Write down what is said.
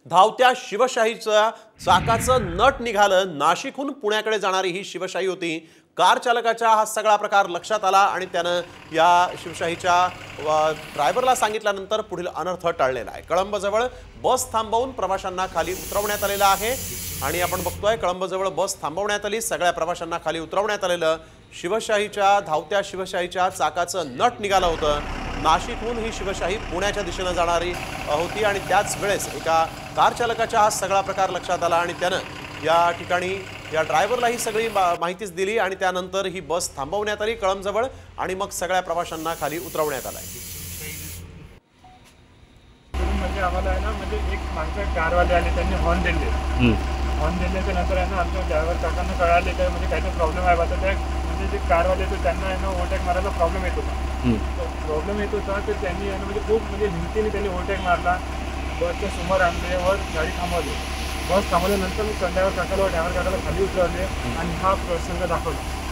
धावत्या शिवशाहीच्या चाकाचं नट निघालं। नाशिकहून पुण्याकडे जाणारी ही शिवशाही होती। कार चालकाचा हा सगळा प्रकार लक्षात आला आणि त्यानं या शिवशाहीच्या ड्रायव्हरला सांगितल्यानंतर पुढील अनर्थ टळलेला आहे। कळंबजवळ बस थांबवून प्रवाशांना खाली उतरवण्यात आलेलं आहे आणि आपण बघतोय कळंबजवळ बस थांबवण्यात आली, सगळ्या प्रवाशांना खाली उतरवण्यात आलेलं। धावत्या शिवशाहीच्या चाकाचं नट निघालं होतं। नाशिकहून ही शिवशाही पुण्याच्या दिशेने जाणारी होती आणि त्याच वेळेस एका कार चालकाचा हा सगळा प्रकार लक्षात आला आणि त्यानं या ठिकाणी या ड्रायव्हरला ही सगळी माहितीच दिली आणि त्यानंतर ही बस थांबवण्यात आली कळंबजवळ आणि मग सगळ्या प्रवाशांना खाली उतरवण्यात आलं। म्हणजे आम्हाला आहे ना, म्हणजे एक माणसं कारवाले आले, त्यांनी हॉर्न दिले। हॉर्न दिल्याच्या नंतर आहे ना आमच्या ड्रायव्हर काकांना कळाले काय म्हणजे काहीतरी प्रॉब्लेम आहे आता त्या म्हणजे जे कारवाले होते त्यांना आहे ना ओव्हरटेक मारायला प्रॉब्लेम येत होता। प्रॉब्लेम येत होता तर त्यांनी आहे ना म्हणजे खूप म्हणजे हिमतीने त्यांनी ओव्हरटेक मारला, बसच्या समोर आणले, वर गाडी थांबवली। बस थांबवल्यानंतर मी ड्रायव्हर काकाला खाली उतरवले आणि हा प्रसंग दाखवला।